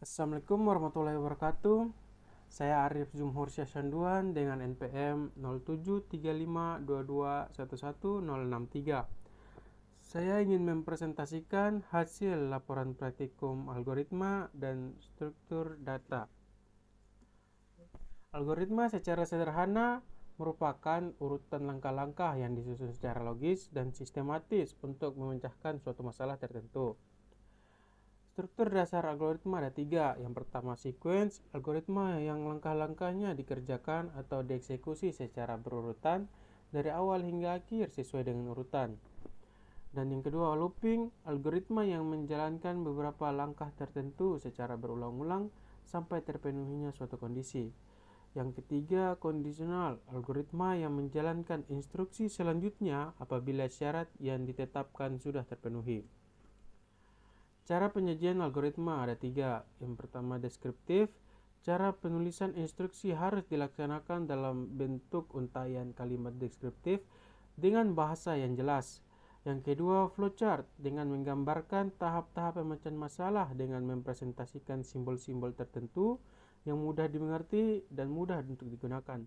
Assalamualaikum warahmatullahi wabarakatuh. Saya Arif Jumhur Syahsanduan dengan NPM 073522111063. Saya ingin mempresentasikan hasil laporan praktikum algoritma dan struktur data. Algoritma secara sederhana merupakan urutan langkah-langkah yang disusun secara logis dan sistematis untuk memecahkan suatu masalah tertentu. Struktur dasar algoritma ada tiga. Yang pertama, sequence, algoritma yang langkah-langkahnya dikerjakan atau dieksekusi secara berurutan dari awal hingga akhir sesuai dengan urutan. Dan yang kedua, looping, algoritma yang menjalankan beberapa langkah tertentu secara berulang-ulang sampai terpenuhinya suatu kondisi. Yang ketiga, conditional, algoritma yang menjalankan instruksi selanjutnya apabila syarat yang ditetapkan sudah terpenuhi. Cara penyajian algoritma ada tiga. Yang pertama, deskriptif. Cara penulisan instruksi harus dilaksanakan dalam bentuk untaian kalimat deskriptif dengan bahasa yang jelas. Yang kedua, flowchart, dengan menggambarkan tahap-tahap pemecahan masalah dengan mempresentasikan simbol-simbol tertentu yang mudah dimengerti dan mudah untuk digunakan.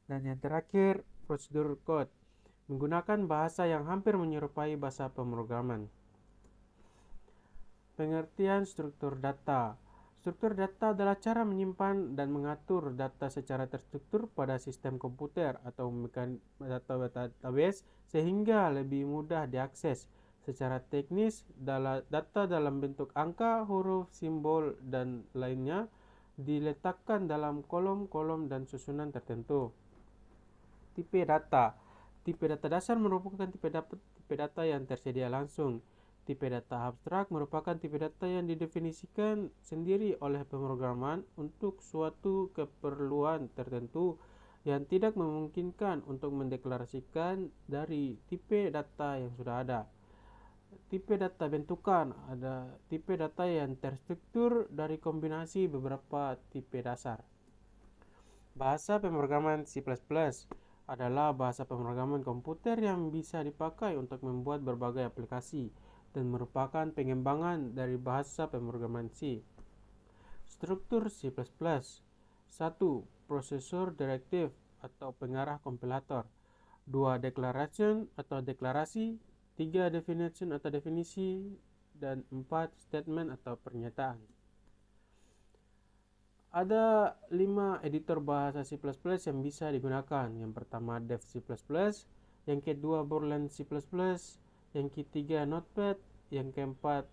Dan yang terakhir, prosedur code, menggunakan bahasa yang hampir menyerupai bahasa pemrograman. Pengertian struktur data. Struktur data adalah cara menyimpan dan mengatur data secara terstruktur pada sistem komputer atau database sehingga lebih mudah diakses. Secara teknis, data dalam bentuk angka, huruf, simbol, dan lainnya diletakkan dalam kolom-kolom dan susunan tertentu. Tipe data. Tipe data dasar merupakan tipe data yang tersedia langsung. Tipe data abstrak merupakan tipe data yang didefinisikan sendiri oleh pemrograman untuk suatu keperluan tertentu yang tidak memungkinkan untuk mendeklarasikan dari tipe data yang sudah ada. Tipe data bentukan ada tipe data yang terstruktur dari kombinasi beberapa tipe dasar. Bahasa pemrograman C++ adalah bahasa pemrograman komputer yang bisa dipakai untuk membuat berbagai aplikasi dan merupakan pengembangan dari bahasa pemrograman C. Struktur C++. 1. Prosesor direktif atau pengarah kompilator. 2. Declaration atau deklarasi. 3. Definition atau definisi. Dan 4. Statement atau pernyataan. Ada 5 editor bahasa C++ yang bisa digunakan. Yang pertama, Dev C++, yang kedua, Borland C++, yang ketiga, Notepad, yang keempat,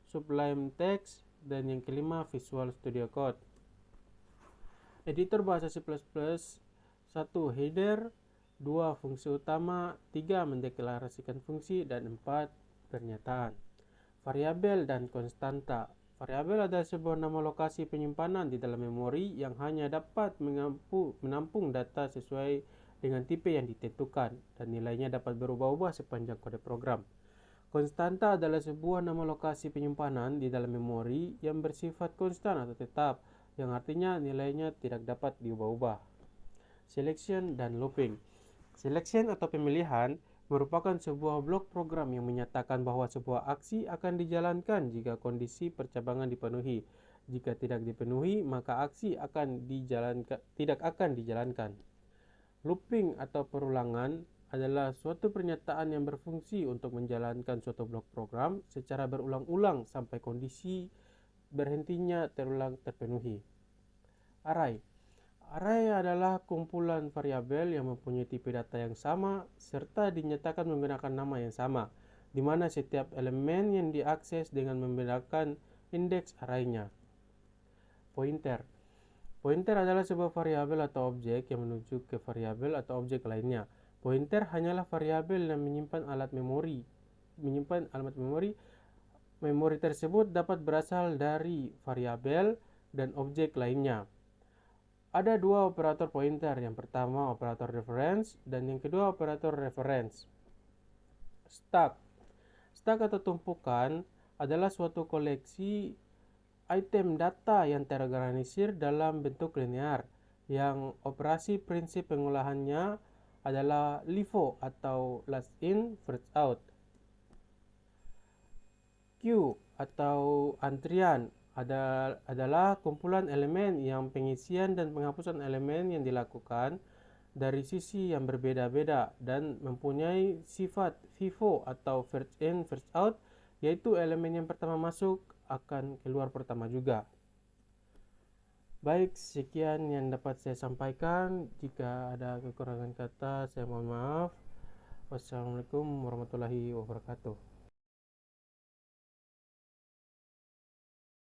Sublime Text, dan yang kelima, Visual Studio Code. Editor bahasa C++: 1. Header, 2. Fungsi utama, 3. Mendeklarasikan fungsi, dan 4. Pernyataan. Variabel dan konstanta. Variabel adalah sebuah nama lokasi penyimpanan di dalam memori yang hanya dapat menampung data sesuai dengan tipe yang ditentukan dan nilainya dapat berubah-ubah sepanjang kode program. Konstanta adalah sebuah nama lokasi penyimpanan di dalam memori yang bersifat konstan atau tetap, yang artinya nilainya tidak dapat diubah-ubah. Selection dan looping. Selection atau pemilihan merupakan sebuah blok program yang menyatakan bahwa sebuah aksi akan dijalankan jika kondisi percabangan dipenuhi. Jika tidak dipenuhi, maka aksi tidak akan dijalankan. Looping atau perulangan adalah suatu pernyataan yang berfungsi untuk menjalankan suatu blok program secara berulang-ulang sampai kondisi berhentinya terpenuhi. Array. Array adalah kumpulan variabel yang mempunyai tipe data yang sama serta dinyatakan menggunakan nama yang sama, di mana setiap elemen yang diakses dengan membedakan indeks arraynya. Pointer. Pointer adalah sebuah variabel atau objek yang menuju ke variabel atau objek lainnya. Pointer hanyalah variabel yang menyimpan alamat memori. Memori tersebut dapat berasal dari variabel dan objek lainnya. Ada dua operator pointer, yang pertama operator reference dan yang kedua operator reference. Stack. Stack atau tumpukan adalah suatu koleksi item data yang terorganisir dalam bentuk linear, yang operasi prinsip pengolahannya adalah LIFO atau last in, first out. Queue atau antrian adalah kumpulan elemen yang pengisian dan penghapusan elemen yang dilakukan dari sisi yang berbeda-beda dan mempunyai sifat FIFO atau first in first out, yaitu elemen yang pertama masuk akan keluar pertama juga. Baik, sekian yang dapat saya sampaikan. Jika ada kekurangan kata, saya mohon maaf. Wassalamualaikum warahmatullahi wabarakatuh.